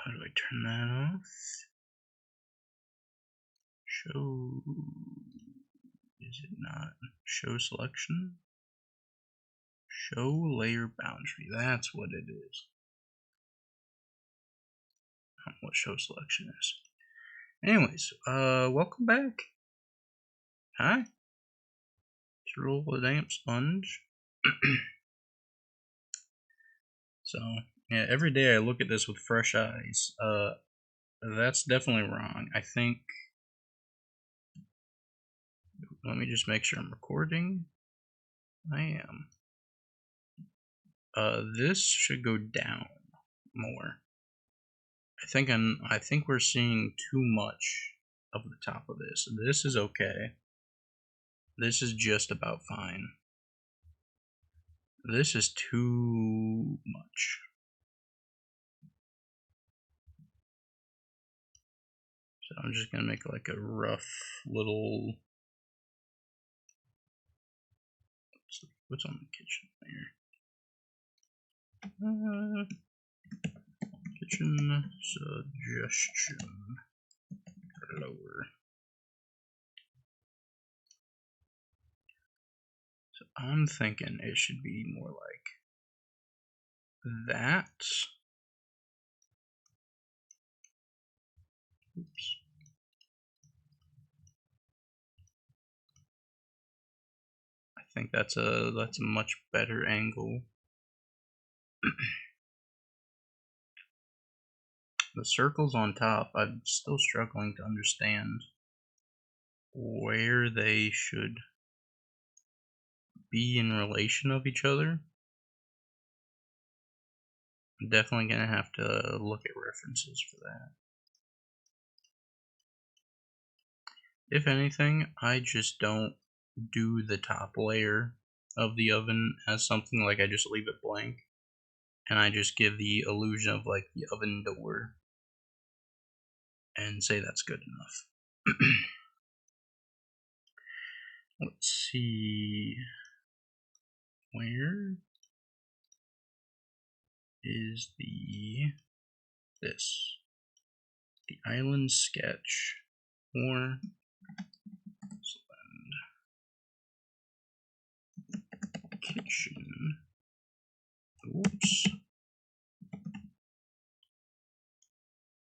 how do I turn that off? Show, is it not? Show selection? Show layer boundary, that's what it is. I don't know what show selection is. Anyways, welcome back. Hi. It's roll with ADampSponge. So, yeah, every day I look at this with fresh eyes. That's definitely wrong. I think, let me just make sure I'm recording. I am. This should go down more. I think we're seeing too much of the top of this. This is okay. This is just about fine. This is too much. So I'm just gonna make like a rough little, what's on the kitchen there? Kitchen suggestion lower. So I'm thinking it should be more like that. Oops. I think that's a much better angle. The circles on top, I'm still struggling to understand where they should be in relation of each other. I'm definitely gonna have to look at references for that. If anything, I just don't do the top layer of the oven as something like I just leave it blank, and I just give the illusion of like the oven door and say that's good enough. Let's see, where is the island sketch or kitchen. Oops.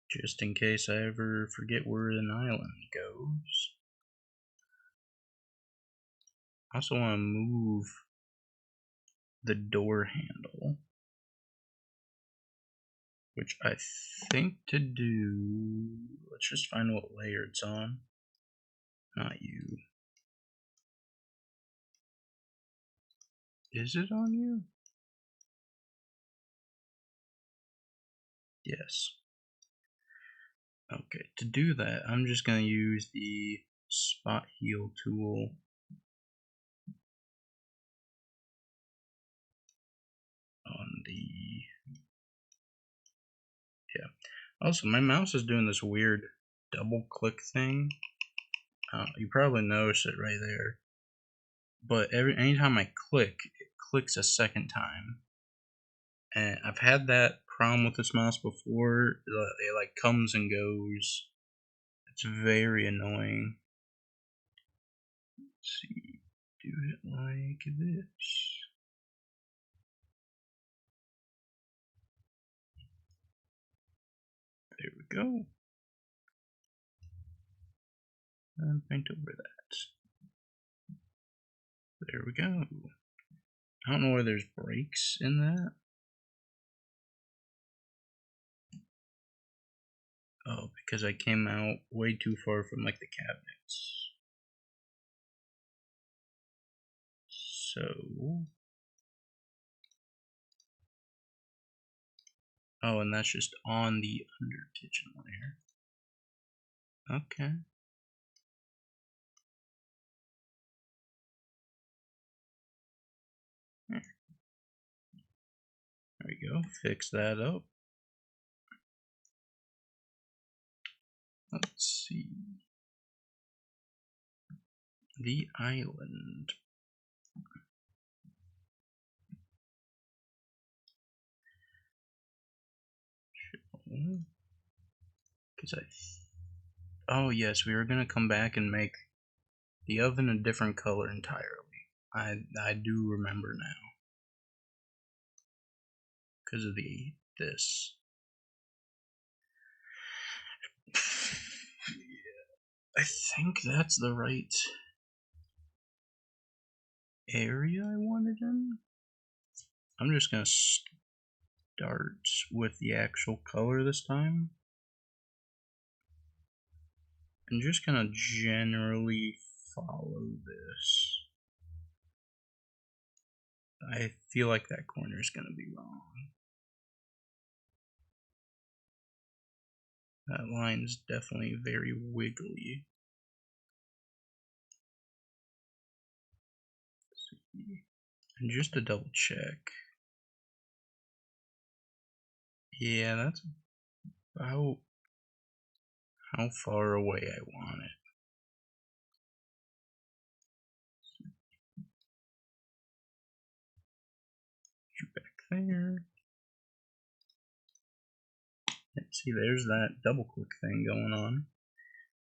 Just in case I ever forget where an island goes. I also want to move the door handle, which I think to do, let's just find what layer it's on. Not you. Is it on you? Yes. Okay, to do that, I'm just going to use the spot heal tool on the, yeah. Also, my mouse is doing this weird double click thing. You probably noticed it right there. But anytime I click, it clicks a second time. And I've had that problem with this mouse before. It like comes and goes. It's very annoying. Let's see, do it like this. There we go. And paint over that. There we go. I don't know why there's breaks in that. Oh, because I came out way too far from like the cabinets. So, oh, and that's just on the under kitchen layer. Okay. There we go. Fix that up. Let's see. The island. Because oh yes, we were gonna come back and make the oven a different color entirely. I do remember now. Because of this. I think that's the right area I wanted in. I'm just gonna start with the actual color this time. I'm just gonna generally follow this. I feel like that corner is gonna be wrong. That line's definitely very wiggly. Let's see. And just to double check. Yeah, that's about how far away I want it. Back there. See, there's that double click thing going on.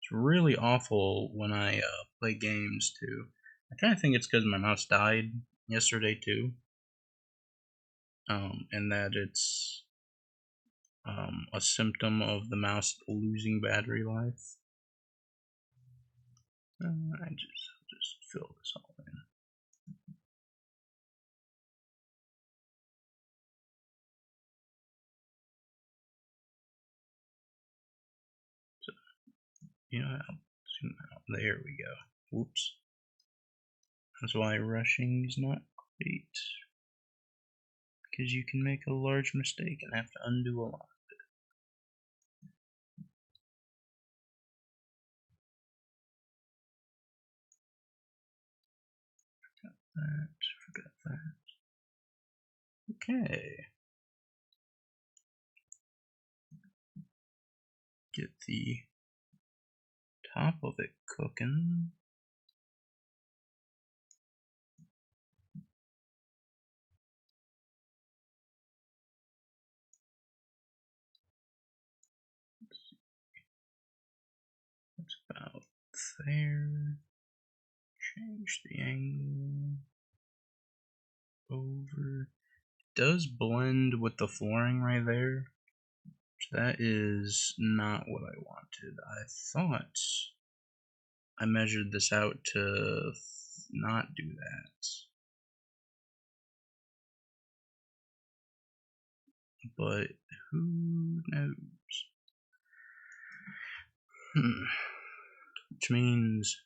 It's really awful when I play games too. I kind of think it's because my mouse died yesterday too, and that it's a symptom of the mouse losing battery life. I just fill this all in. So, you know, I'll zoom out. There we go. Whoops. That's why rushing is not great, because you can make a large mistake and have to undo a lot. Forgot that. Okay. Get the top of it cooking. That's about there. Change the angle over. It does blend with the flooring right there. That is not what I wanted. I thought I measured this out to not do that. But who knows? Which means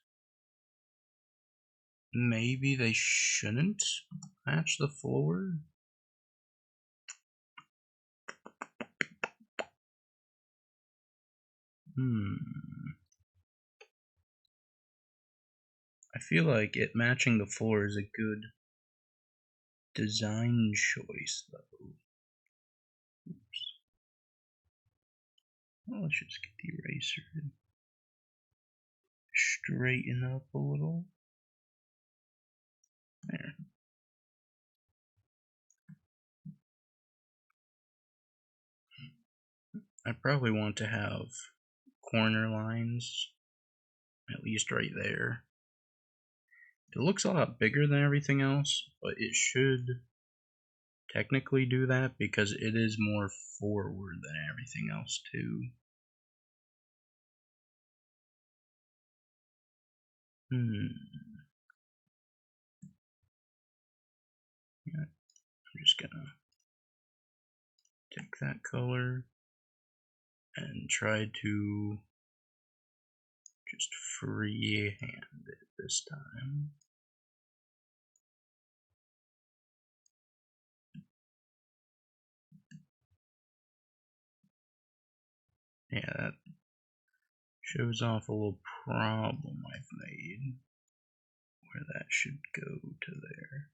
maybe they shouldn't match the floor. I feel like it matching the floor is a good design choice, though. Oops. Well, let's just get the eraser and straighten up a little. There. I probably want to have corner lines, at least right there. It looks a lot bigger than everything else, but it should technically do that because it is more forward than everything else too. Yeah, I'm just gonna take that color and try to just freehand it this time. Yeah, that shows off a little problem I've made, where that should go to there,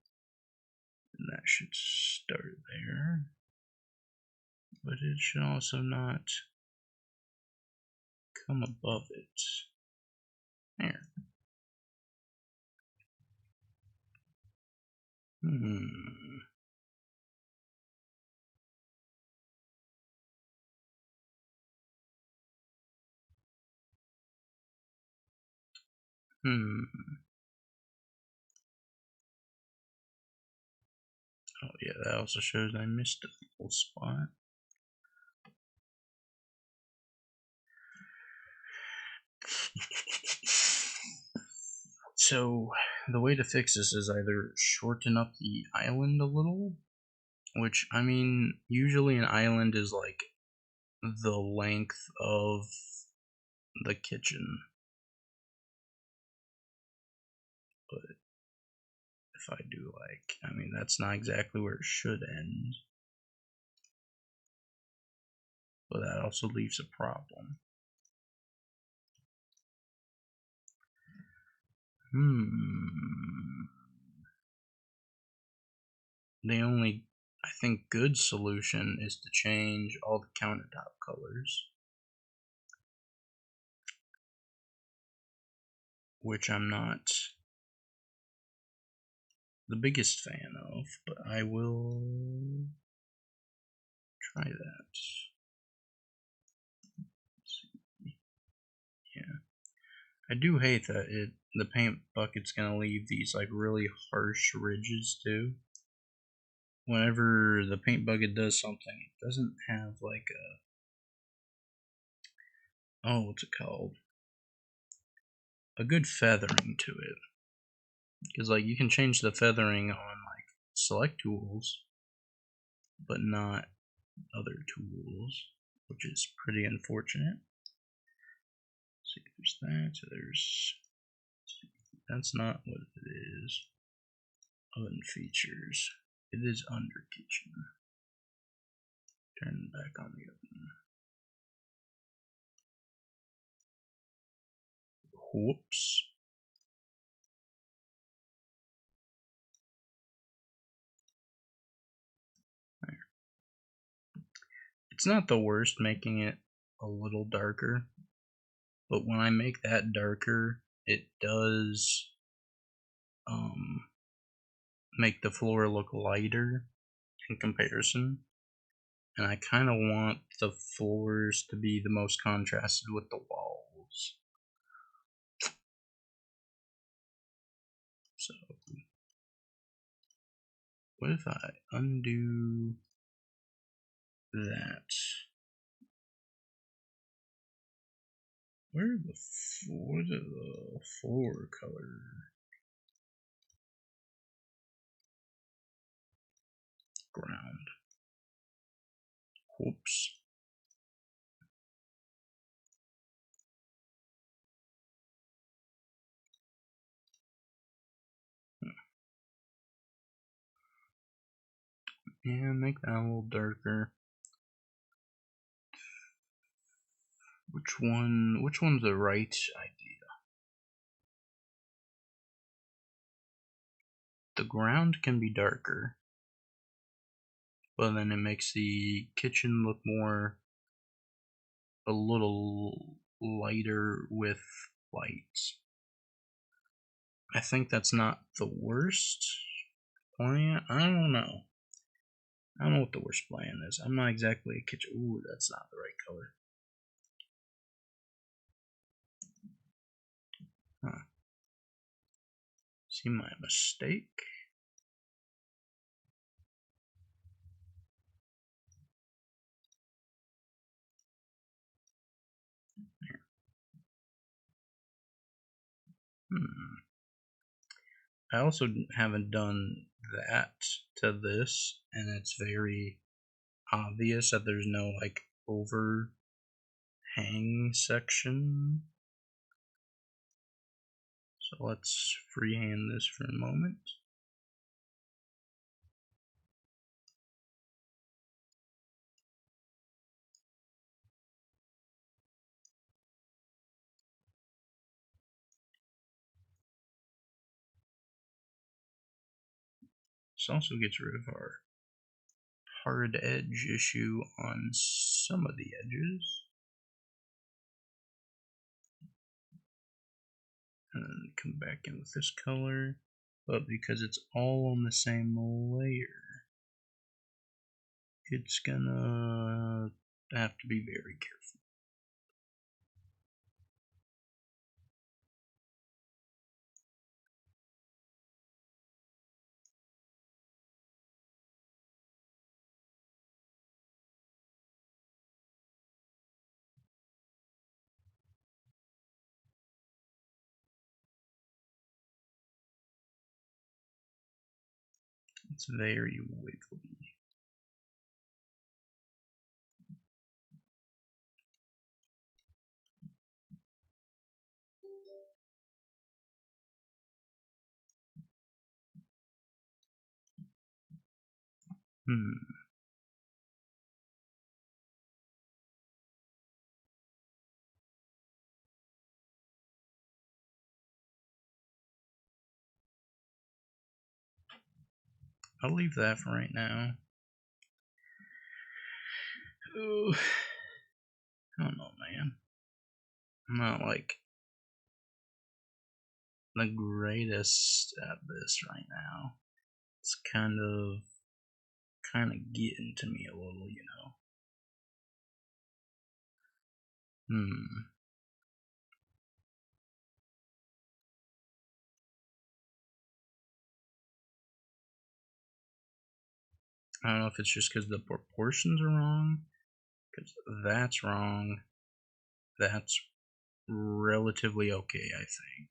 and that should start there, but it should also not come above it. There. Oh yeah, that also shows I missed a little spot. So the way to fix this is either shorten up the island a little, which, I mean, usually an island is like the length of the kitchen. But if I do like, I mean, that's not exactly where it should end. But that also leaves a problem. The only, I think, good solution is to change all the countertop colors, which I'm not the biggest fan of, but I will try that. Yeah, I do hate that the paint bucket's gonna leave these like really harsh ridges too. Whenever the paint bucket does something, it doesn't have like what's it called? A good feathering to it. Because like you can change the feathering on like select tools, but not other tools, which is pretty unfortunate. Let's see, there's that's not what it is. Oven features. It is under kitchen. Turn back on the oven. Whoops. There. It's not the worst making it a little darker, but when I make that darker, it does make the floor look lighter in comparison. And I kind of want the floors to be the most contrasted with the walls. So, what if I undo that? What is the floor color? Ground. Whoops. Yeah, make that a little darker. Which one's the right idea? The ground can be darker, but then it makes the kitchen look a little lighter with lights. I think that's not the worst plan. I don't know. I don't know what the worst plan is. I'm not exactly a kitchen. Ooh, that's not the right color. Huh. See my mistake? I also haven't done that to this, and it's very obvious that there's no like overhang section. So let's freehand this for a moment. This also gets rid of our hard edge issue on some of the edges. And then come back in with this color, but because it's all on the same layer, it's gonna have to be very careful. It's very wiggly. I'll leave that for right now. Ooh. I don't know, man. I'm not like the greatest at this right now. It's kind of getting to me a little, you know. I don't know if it's just because the proportions are wrong, because that's wrong. That's relatively okay, I think.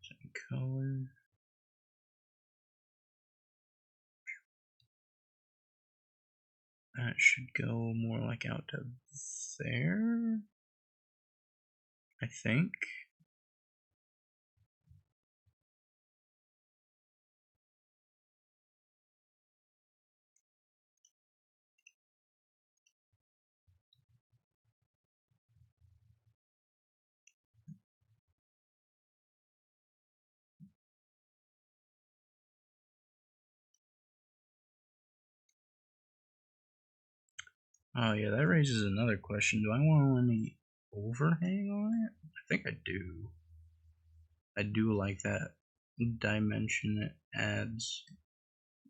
Same color. That should go more like out to there, I think. Oh yeah, that raises another question. Do I want any overhang on it? I think I do. I do like that dimension it adds.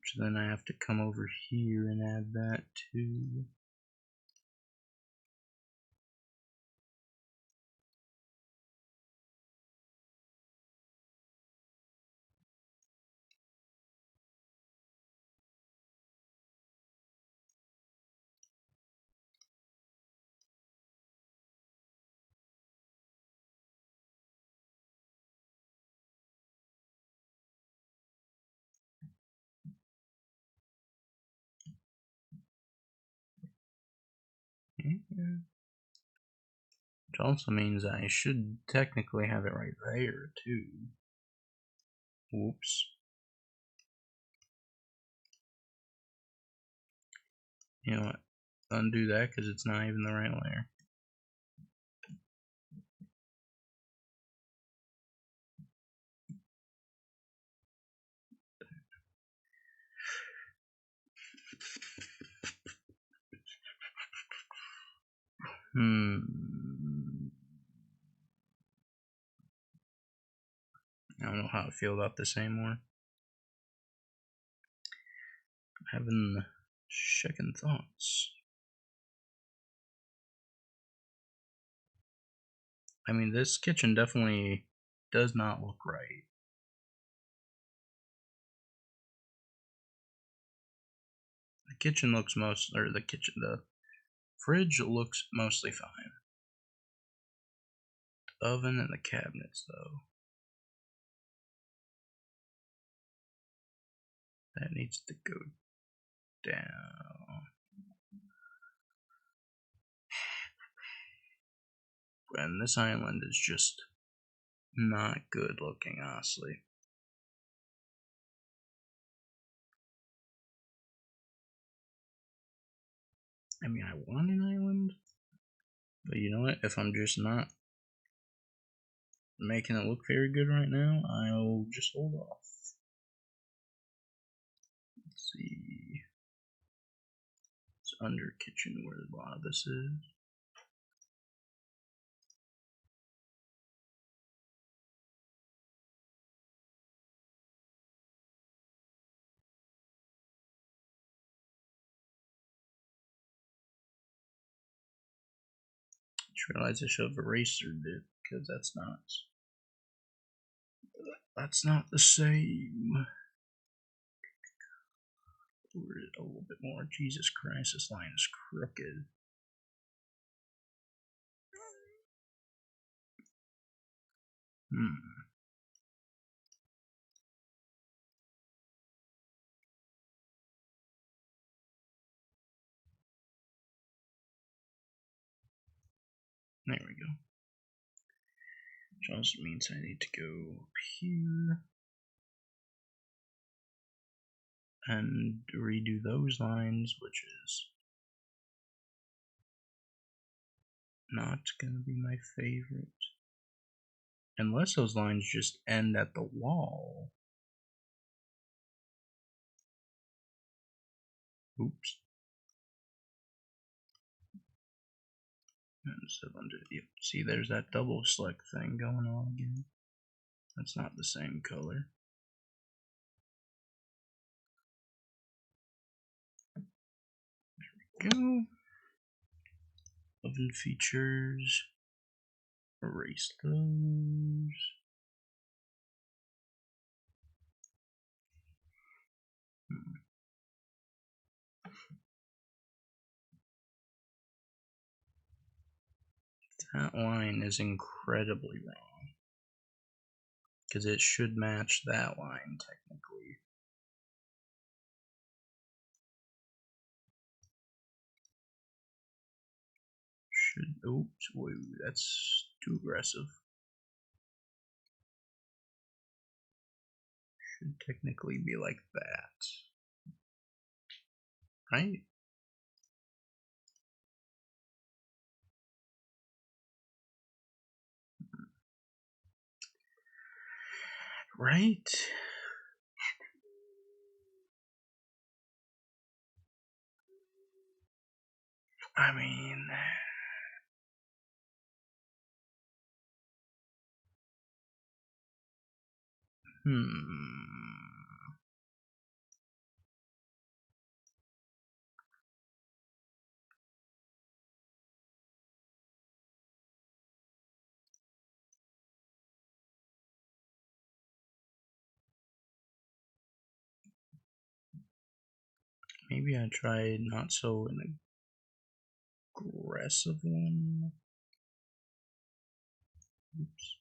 So then I have to come over here and add that too. Which also means I should technically have it right there too. Whoops. You know what? Undo that because it's not even the right layer. I don't know how I feel about this anymore. Having second thoughts. I mean, this kitchen definitely does not look right. The kitchen looks the fridge looks mostly fine. The oven and the cabinets, though. That needs to go down. And this island is just not good looking, honestly. I mean, I want an island, but you know what? If I'm just not making it look very good right now, I'll just hold off. Let's see. It's under kitchen where a lot of this is. Just realized I should have erasered it because that's not the same. Over it a little bit more. Jesus Christ, this line is crooked. There we go. Which also means I need to go up here and redo those lines, which is not gonna be my favorite. Unless those lines just end at the wall. Oops. Instead under, yep. See, there's that double select thing going on again. That's not the same color. There we go. Oven features. Erase those. That line is incredibly wrong. Because it should match that line, technically. Oops, wait, that's too aggressive. Should technically be like that. Right? Right? I mean... Maybe I tried not so an aggressive one. Oops.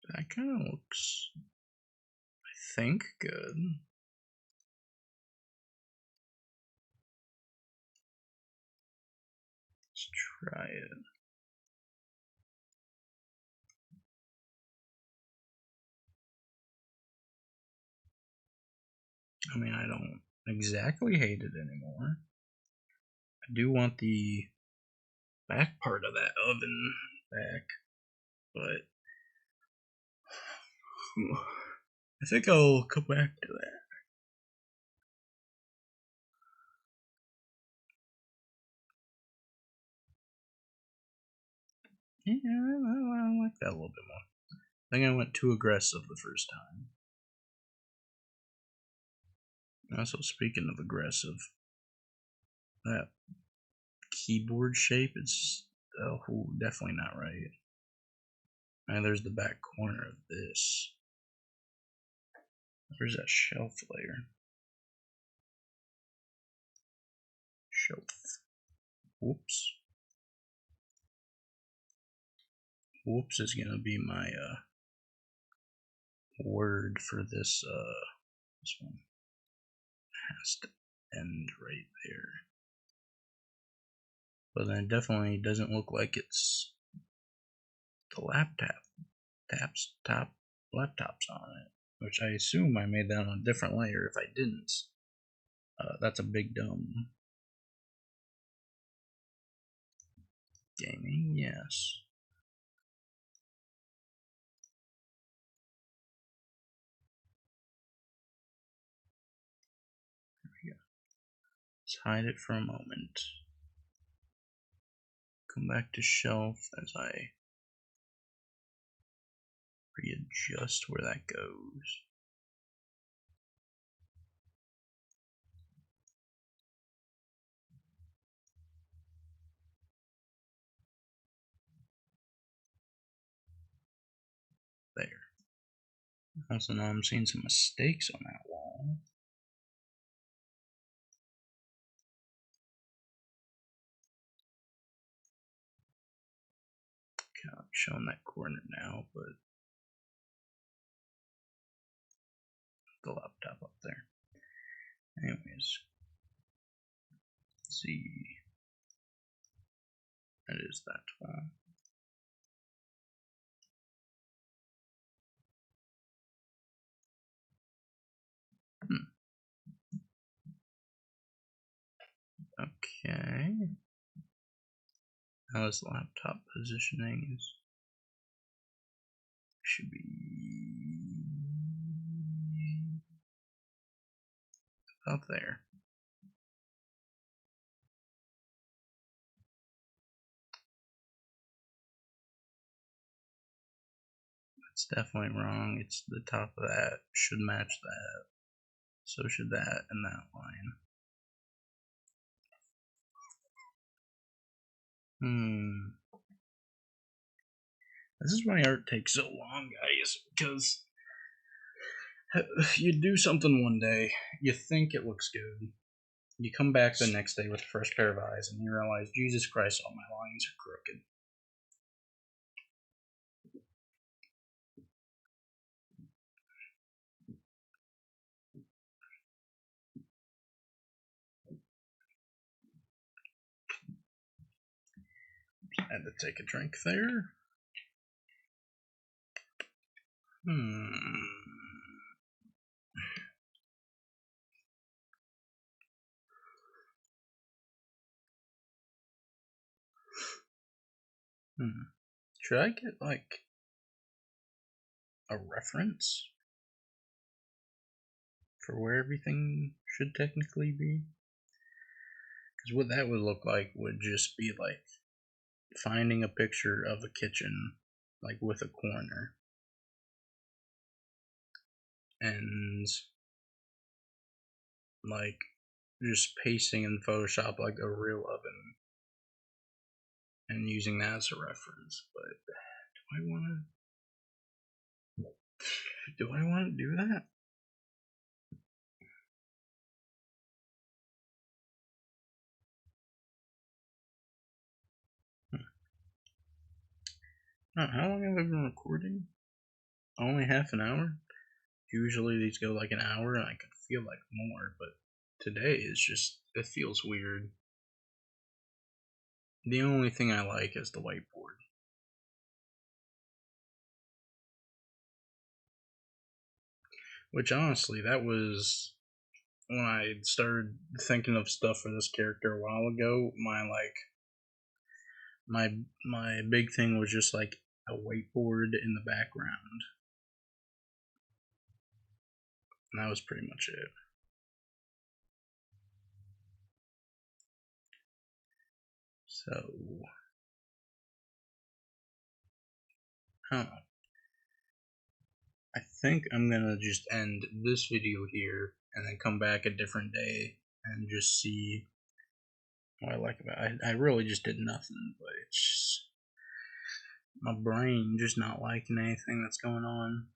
That kind of looks, I think, good. Let's try it. I mean, I don't exactly hate it anymore. I do want the back part of that oven back, but I think I'll come back to that. Yeah, I like that a little bit more. I think I went too aggressive the first time. Also, speaking of aggressive, that keyboard shape is definitely not right. And there's the back corner of this. Where's that shelf layer? Shelf. Whoops. Whoops is gonna be my word for this one. Has to end right there. But then it definitely doesn't look like it's the laptops on it, which I assume I made that on a different layer. If I didn't, that's a big dumb. Gaming, yes. There we go. Let's hide it for a moment. Come back to shelf as I readjust where that goes. Also, now I'm seeing some mistakes on that wall. Okay, I'm showing that corner now, but the laptop up there. Anyways, let's see. That is that wall. Okay. Now his laptop positioning is should be about there. That's definitely wrong. It's the top of that should match that. So should that and that line. This is why art takes so long, guys, because you do something one day, you think it looks good, you come back the next day with a fresh pair of eyes, and you realize, Jesus Christ, all my lines are crooked. Had to take a drink there. Should I get, like, a reference for where everything should technically be? Because what that would look like would just be, like, finding a picture of a kitchen, like, with a corner. And, like, just pasting in Photoshop, like, a real oven. And using that as a reference. But do I want to do that? How long have I been recording? Only half an hour? Usually these go like an hour and I could feel like more, but today is just, it feels weird. The only thing I like is the whiteboard. Which honestly, that was when I started thinking of stuff for this character a while ago. My big thing was just like a whiteboard in the background. And that was pretty much it. So, I don't know. I think I'm gonna just end this video here and then come back a different day and just see what I like about it. I really just did nothing, but it's just my brain just not liking anything that's going on.